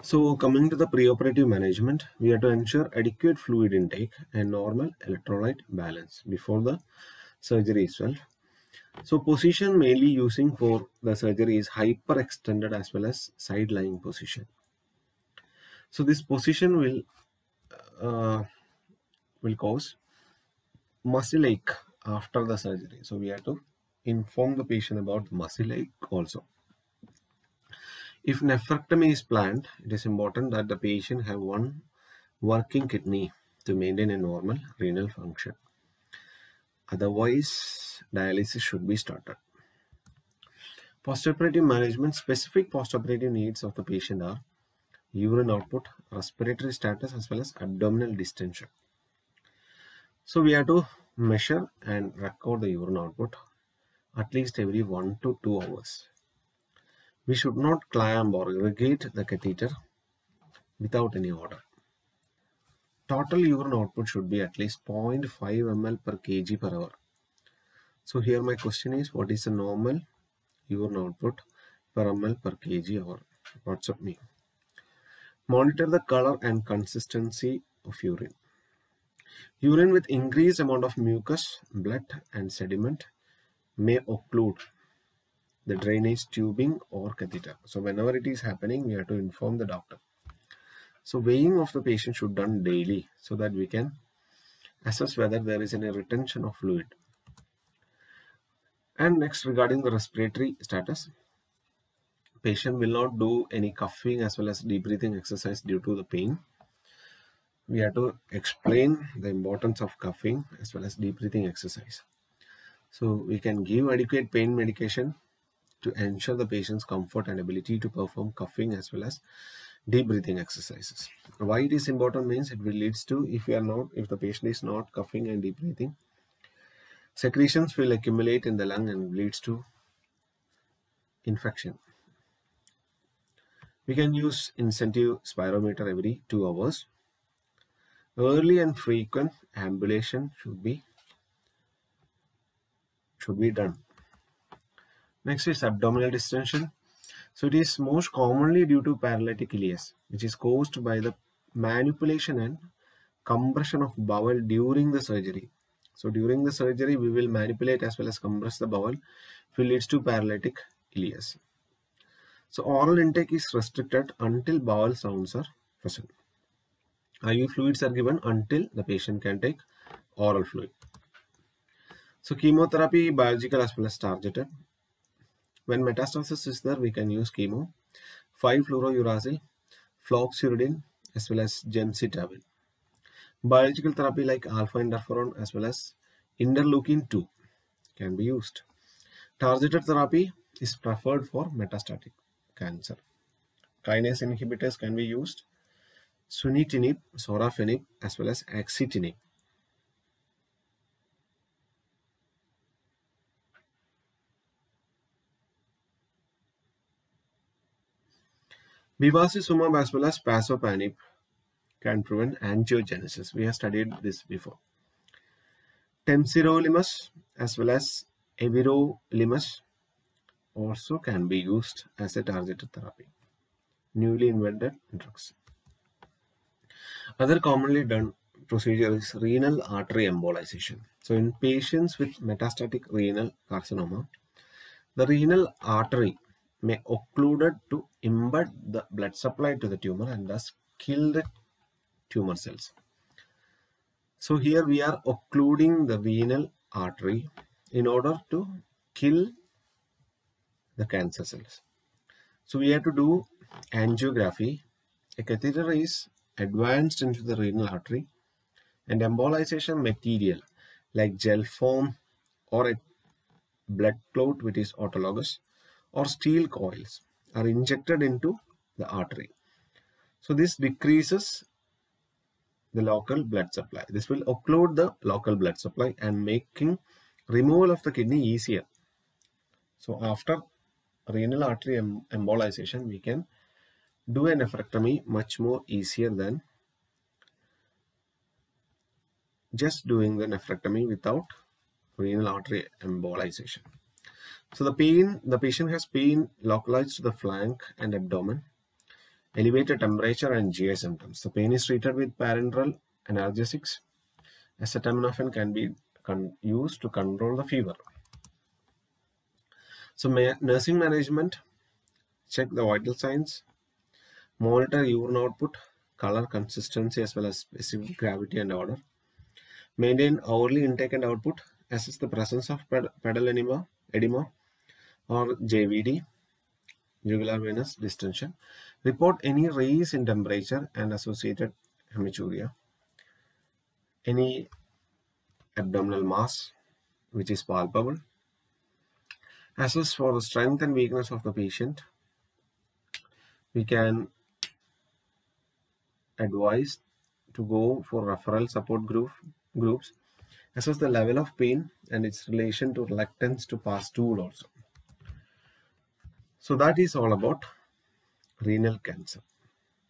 So coming to the preoperative management, we have to ensure adequate fluid intake and normal electrolyte balance before the surgery itself. So position mainly using for the surgery is hyperextended as well as side lying position. So this position uh, will cause muscle ache after the surgery. So we have to inform the patient about muscle ache also. If nephrectomy is planned, it is important that the patient have one working kidney to maintain a normal renal function. Otherwise, dialysis should be started. Postoperative management. Specific postoperative needs of the patient are urine output, respiratory status, as well as abdominal distension. So we have to measure and record the urine output at least every 1 to 2 hours. We should not clamp or irrigate the catheter without any order. Total urine output should be at least 0.5 ml per kg per hour. So here my question is, what is the normal urine output per ml per kg hour? What's up mean? Monitor the color and consistency of urine. Urine with increased amount of mucus, blood and sediment may occlude the drainage tubing or catheter. So whenever it is happening, we have to inform the doctor. So weighing of the patient should be done daily so that we can assess whether there is any retention of fluid. And next, regarding the respiratory status, patient will not do any coughing as well as deep breathing exercise due to the pain. We have to explain the importance of coughing as well as deep breathing exercise. So we can give adequate pain medication to ensure the patient's comfort and ability to perform coughing as well as deep breathing exercises. Why it is important means it will leads to, if the patient is not coughing and deep breathing, secretions will accumulate in the lung and leads to infection. We can use incentive spirometer every 2 hours. Early and frequent ambulation should be done. Next is abdominal distension. So it is most commonly due to paralytic ileus, which is caused by the manipulation and compression of bowel during the surgery. So during the surgery, we will manipulate as well as compress the bowel, which leads to paralytic ileus. So oral intake is restricted until bowel sounds are present. IV fluids are given until the patient can take oral fluid. So chemotherapy, biological as well as targeted. When metastasis is there, we can use chemo, 5-fluorouracil, floxuridine, as well as gemcitabine. Biological therapy like alpha interferon as well as interleukin-2 can be used. Targeted therapy is preferred for metastatic cancer. Kinase inhibitors can be used, sunitinib, sorafenib, as well as axitinib. Bevacizumab as well as pazopanib can prevent angiogenesis. We have studied this before. Temsirolimus as well as everolimus also can be used as a targeted therapy. Newly invented drugs. Other commonly done procedure is renal artery embolization. So in patients with metastatic renal carcinoma, the renal artery may occlude to impede the blood supply to the tumor and thus kill the tumor cells. So here we are occluding the renal artery in order to kill the cancer cells. So we have to do angiography. A catheter is advanced into the renal artery and embolization material like gel form or a blood clot which is autologous or steel coils are injected into the artery. So this decreases the local blood supply. This will occlude the local blood supply and making removal of the kidney easier. So after renal artery embolization, we can do a nephrectomy much more easier than just doing the nephrectomy without renal artery embolization. So the patient has pain localized to the flank and abdomen. elevated temperature and GI symptoms. The pain is treated with parenteral analgesics. Acetaminophen can be used to control the fever. So nursing management, check the vital signs, monitor urine output, color, consistency, as well as specific gravity and order. Maintain hourly intake and output. Assess the presence of pedal edema or JVD, jugular venous distension. Report any rise in temperature and associated hematuria. Any abdominal mass which is palpable. Assess for the strength and weakness of the patient. We can advise to go for referral support groups. Assess the level of pain and its relation to reluctance to pass stool also. So that is all about renal cancer.